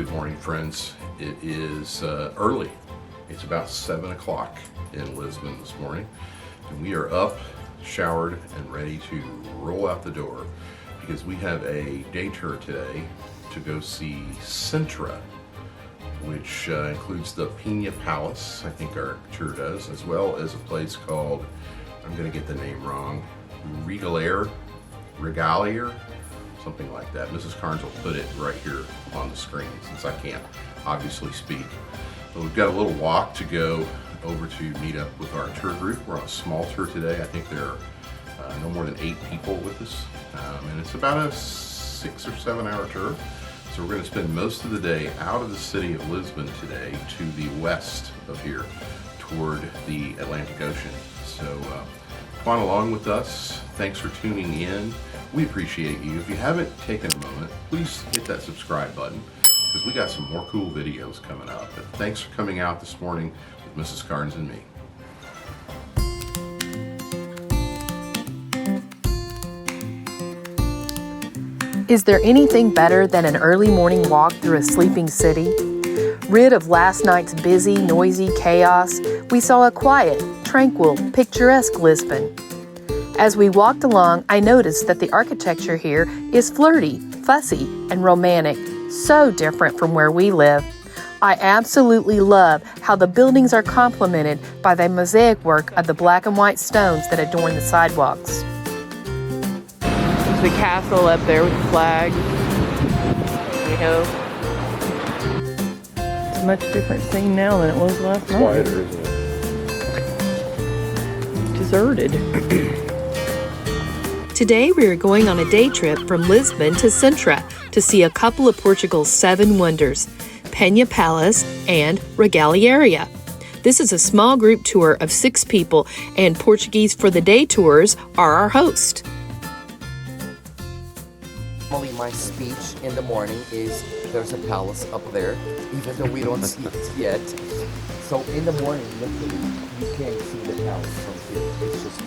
Good morning, friends. It is early. It's about 7 o'clock in Lisbon this morning, and we are up, showered, and ready to roll out the door because we have a day tour today to go see Sintra, which includes the Pena Palace, I think our tour does, as well as a place called, I'm going to get the name wrong, Regaleira, something like that. Mrs. Carnes will put it right here on the screen since I can't obviously speak. But we've got a little walk to go over to meet up with our tour group. We're on a small tour today. I think there are no more than 8 people with us, and it's about a 6 or 7 hour tour. So we're going to spend most of the day out of the city of Lisbon today to the west of here toward the Atlantic Ocean. So come on along with us. Thanks for tuning in. We appreciate you. If you haven't taken a moment, please hit that subscribe button because we got some more cool videos coming up. But thanks for coming out this morning with Mrs. Carnes and me. Is there anything better than an early morning walk through a sleeping city? Rid of last night's busy, noisy chaos, we saw a quiet, tranquil, picturesque Lisbon. As we walked along, I noticed that the architecture here is flirty, fussy, and romantic, so different from where we live. I absolutely love how the buildings are complemented by the mosaic work of the black and white stones that adorn the sidewalks. There's the castle up there with the flag. You know, it's a much different scene now than it was last night. Quieter, isn't it? Deserted. Today we are going on a day trip from Lisbon to Sintra to see a couple of Portugal's 7 wonders, Pena Palace and Regaleira. This is a small group tour of 6 people, and Portuguese for the day tours are our host. Normally my speech in the morning is there's a palace up there, even though we don't see it yet. So in the morning, literally, you can't see the palace from here. It's just,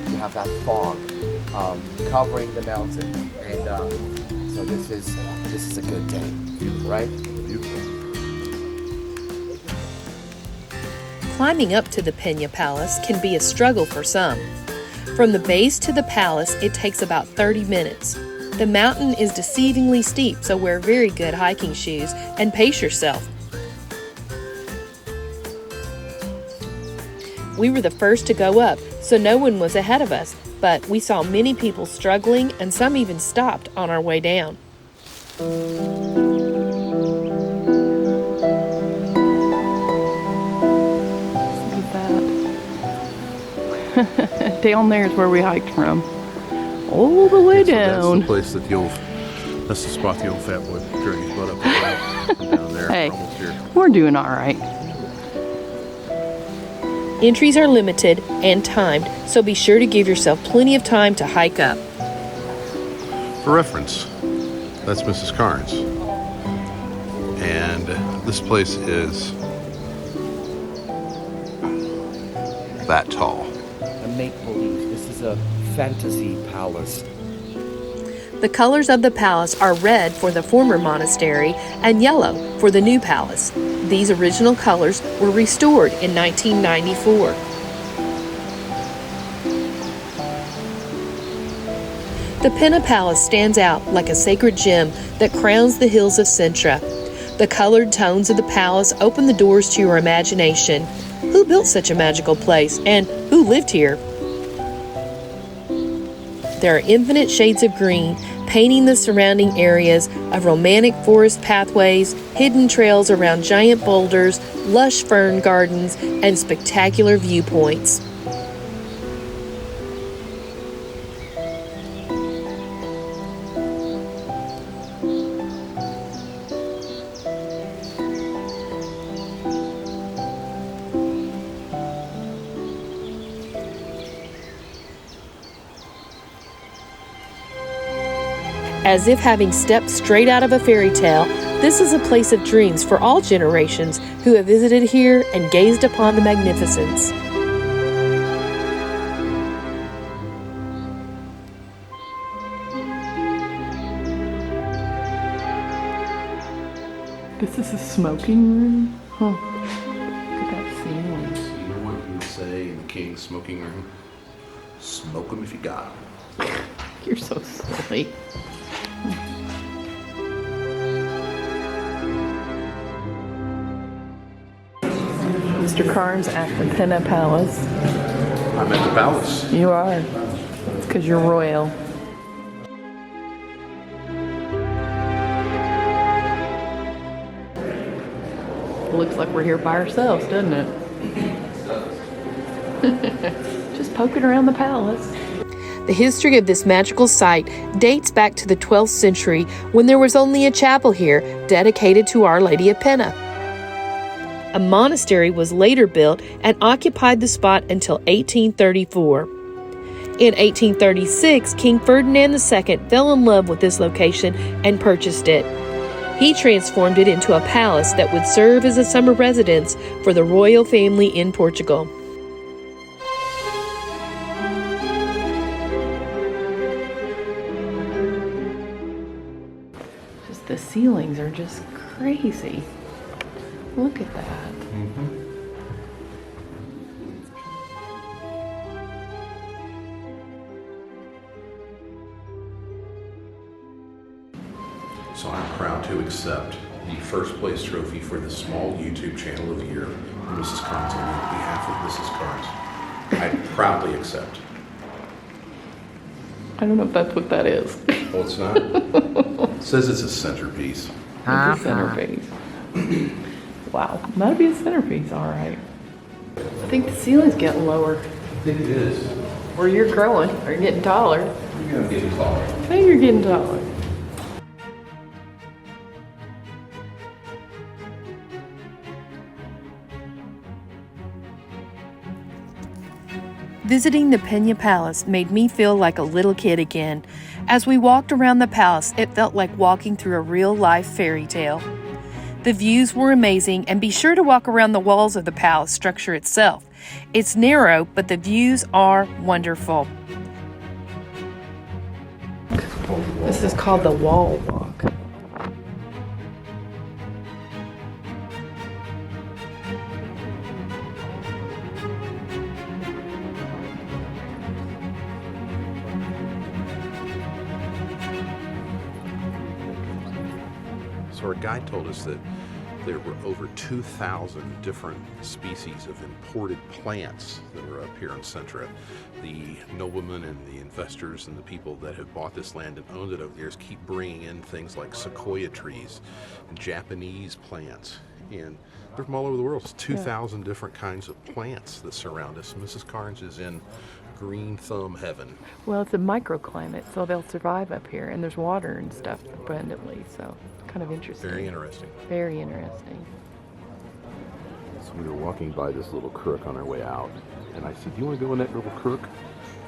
you have that fog covering the mountain. And so this is a good day, right? Beautiful. Climbing up to the Pena Palace can be a struggle for some. From the base to the palace, it takes about 30 minutes. The mountain is deceivingly steep, so wear very good hiking shoes and pace yourself. We were the first to go up, so no one was ahead of us, but we saw many people struggling and some even stopped on our way down. Look at that. Down there is where we hiked from. All the way down. That's the place that that's the spot the old fat boy drug his butt up down there. Hey, Almost here. we're doing all right. Entries are limited and timed, so be sure to give yourself plenty of time to hike up. For reference, that's Mrs. Carnes. And this place is that tall. A make-believe. This is a fantasy palace. The colors of the palace are red for the former monastery and yellow for the new palace. These original colors were restored in 1994. The Pena Palace stands out like a sacred gem that crowns the hills of Sintra. The colored tones of the palace open the doors to your imagination. Who built such a magical place, and who lived here? There are infinite shades of green, painting the surrounding areas of romantic forest pathways, hidden trails around giant boulders, lush fern gardens, and spectacular viewpoints. As if having stepped straight out of a fairy tale, this is a place of dreams for all generations who have visited here and gazed upon the magnificence. This is a smoking room? Huh. Look at that ceiling. You know what you would say in the king's smoking room? Smoke 'em if you got 'em. You're so silly. Mr. Carnes at the Pena Palace. I'm at the palace. You are. It's because you're royal. Looks like we're here by ourselves, doesn't it? Just poking around the palace. The history of this magical site dates back to the 12th century when there was only a chapel here dedicated to Our Lady of Pena. A monastery was later built and occupied the spot until 1834. In 1836, King Ferdinand II fell in love with this location and purchased it. He transformed it into a palace that would serve as a summer residence for the royal family in Portugal. Just the ceilings are just crazy. Look at that. So I'm proud to accept the first place trophy for the small YouTube channel of the year from Mrs. Carnes on behalf of Mrs. Carnes. I proudly accept. I don't know if that's what that is. Oh, it's not? It says it's a centerpiece. It's a centerpiece. Wow, that'd be a centerpiece, all right. I think the ceiling's getting lower. I think it is. Or you're growing, or you're getting taller. You're gonna get taller. I think you're getting taller. Visiting the Pena Palace made me feel like a little kid again. As we walked around the palace, it felt like walking through a real-life fairy tale. The views were amazing, and be sure to walk around the walls of the palace structure itself. It's narrow, but the views are wonderful. This is called the Wall Walk. So our guide told us that there were over 2,000 different species of imported plants that were up here in Sintra. The noblemen and the investors and the people that have bought this land and owned it over the years keep bringing in things like sequoia trees and Japanese plants. And they're from all over the world. It's 2,000 different kinds of plants that surround us. Mrs. Carnes is in green thumb heaven. Well, it's a microclimate, so they'll survive up here, and there's water and stuff abundantly, so kind of interesting. Very interesting. Very interesting. So we were walking by this little crook on our way out, and I said, "Do you want to go in that little crook?"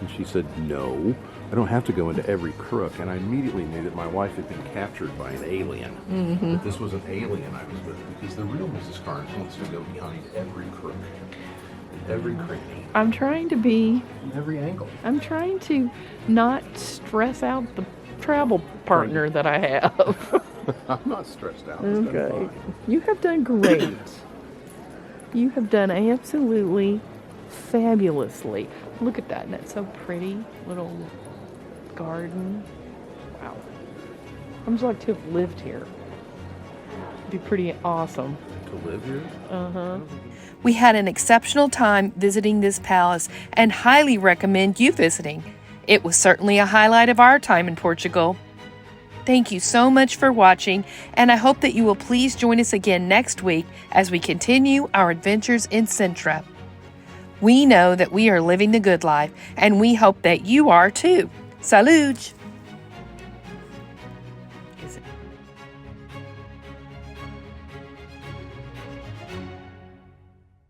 And she said, "No, I don't have to go into every crook." And I immediately knew that my wife had been captured by an alien. That this was an alien I was with, because the real Mrs. Carnes wants to go behind every crook, every cranny, I'm trying to be, every angle. I'm trying to not stress out the travel partner that I have. I'm not stressed out. It's been Okay. fun. You have done great. You have done absolutely fabulously. Look at that. That's so pretty. Little garden. Wow. I'm just like to have lived here. It'd be pretty awesome. To live here? We had an exceptional time visiting this palace and highly recommend you visiting. It was certainly a highlight of our time in Portugal. Thank you so much for watching, and I hope that you will please join us again next week as we continue our adventures in Sintra. We know that we are living the good life, and we hope that you are too. Salude!